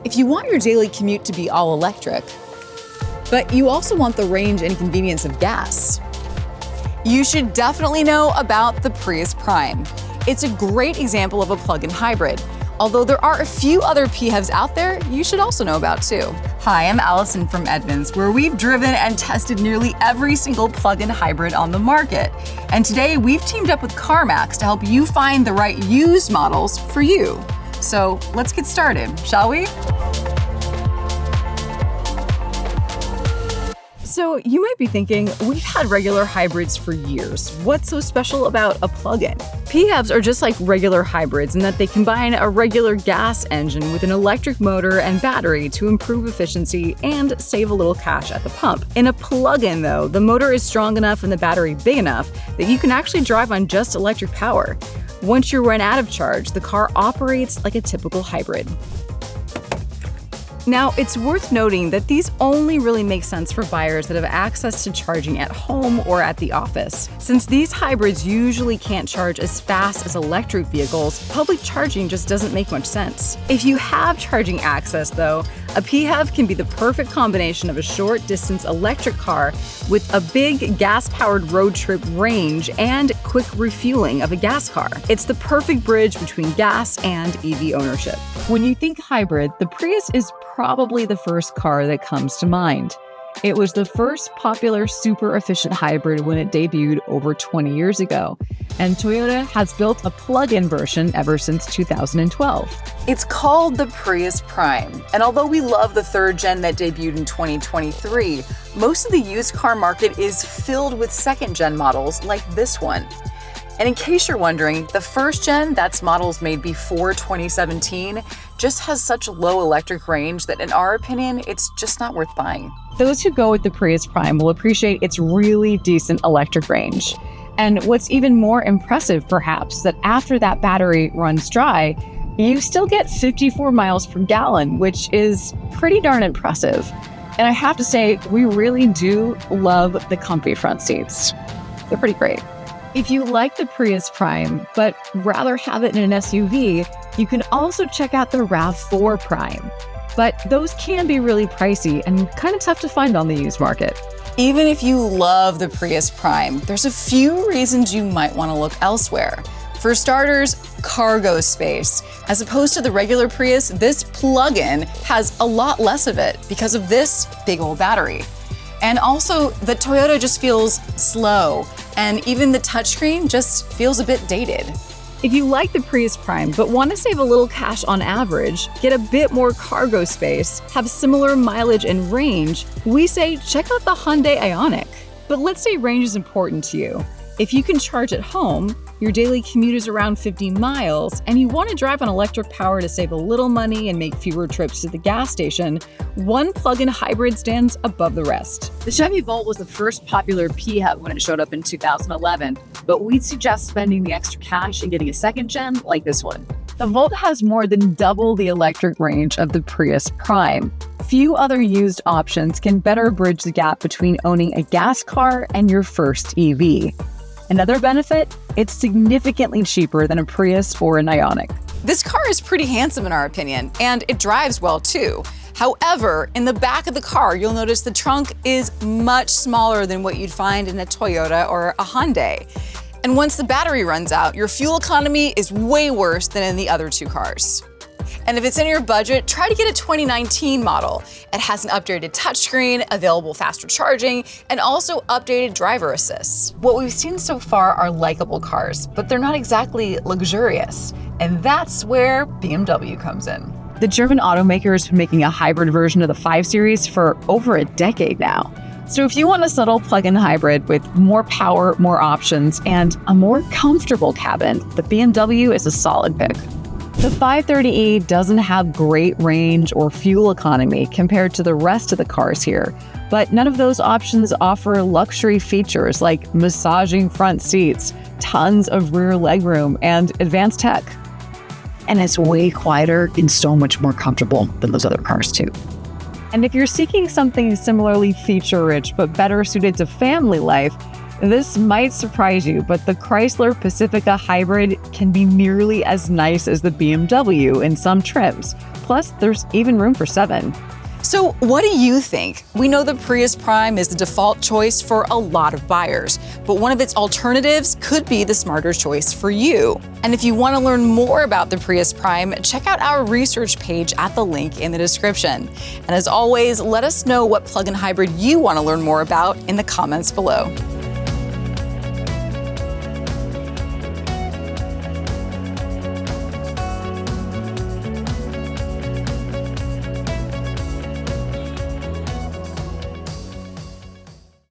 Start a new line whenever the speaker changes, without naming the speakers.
if you want your daily commute to be all electric, but you also want the range and convenience of gas, you should definitely know about the Prius Prime. It's a great example of a plug-in hybrid, although there are a few other PHEVs out there you should also know about too. Hi, I'm Allison from Edmunds, where we've driven and tested nearly every single plug-in hybrid on the market. And today we've teamed up with CarMax to help you find the right used models for you. So let's get started, shall we? So you might be thinking, we've had regular hybrids for years. What's so special about a plug-in? PHEVs are just like regular hybrids in that they combine a regular gas engine with an electric motor and battery to improve efficiency and save a little cash at the pump. In a plug-in though, the motor is strong enough and the battery big enough that you can actually drive on just electric power. Once you run out of charge, the car operates like a typical hybrid. Now, it's worth noting that these only really make sense for buyers that have access to charging at home or at the office. Since these hybrids usually can't charge as fast as electric vehicles, public charging just doesn't make much sense. If you have charging access, though, a PHEV can be the perfect combination of a short-distance electric car with a big gas-powered road trip range and quick refueling of a gas car. It's the perfect bridge between gas and EV ownership. When you think hybrid, the Prius is probably the first car that comes to mind. It was the first popular super efficient hybrid when it debuted over 20 years ago, and Toyota has built a plug-in version ever since 2012. It's called the Prius Prime, and although we love the third gen that debuted in 2023, most of the used car market is filled with second gen models like this one. And in case you're wondering, the first gen, that's models made before 2017, just has such low electric range that in our opinion, it's just not worth buying. Those who go with the Prius Prime will appreciate its really decent electric range. And what's even more impressive, perhaps, that after that battery runs dry, you still get 54 miles per gallon, which is pretty darn impressive. And I have to say, we really do love the comfy front seats. They're pretty great. If you like the Prius Prime, but rather have it in an SUV, you can also check out the RAV4 Prime. But those can be really pricey and kind of tough to find on the used market. Even if you love the Prius Prime, there's a few reasons you might want to look elsewhere. For starters, cargo space. As opposed to the regular Prius, this plug-in has a lot less of it because of this big old battery. And also, the Toyota just feels slow, and even the touchscreen just feels a bit dated. If you like the Prius Prime but want to save a little cash on average, get a bit more cargo space, have similar mileage and range, we say check out the Hyundai Ioniq. But let's say range is important to you. If you can charge at home, your daily commute is around 50 miles, and you want to drive on electric power to save a little money and make fewer trips to the gas station, one plug-in hybrid stands above the rest. The Chevy Volt was the first popular PHEV when it showed up in 2011, but we'd suggest spending the extra cash and getting a second gen like this one. The Volt has more than double the electric range of the Prius Prime. Few other used options can better bridge the gap between owning a gas car and your first EV. Another benefit, it's significantly cheaper than a Prius or an Ioniq. This car is pretty handsome in our opinion, and it drives well too. However, in the back of the car, you'll notice the trunk is much smaller than what you'd find in a Toyota or a Hyundai. And once the battery runs out, your fuel economy is way worse than in the other two cars. And if it's in your budget, try to get a 2019 model. It has an updated touchscreen, available faster charging, and also updated driver assists. What we've seen so far are likable cars, but they're not exactly luxurious. And that's where BMW comes in. The German automaker has been making a hybrid version of the 5 Series for over a decade now. So if you want a subtle plug-in hybrid with more power, more options, and a more comfortable cabin, the BMW is a solid pick. The 530e doesn't have great range or fuel economy compared to the rest of the cars here, but none of those options offer luxury features like massaging front seats, tons of rear legroom, and advanced tech. And it's way quieter and so much more comfortable than those other cars too. And if you're seeking something similarly feature-rich but better suited to family life, This might surprise you, but the Chrysler Pacifica hybrid can be nearly as nice as the BMW in some trims. Plus, there's even room for 7. So what do you think? We know the Prius Prime is the default choice for a lot of buyers, but one of its alternatives could be the smarter choice for you. And if you want to learn more about the Prius Prime, check out our research page at the link in the description. And as always, let us know what plug-in hybrid you want to learn more about in the comments below.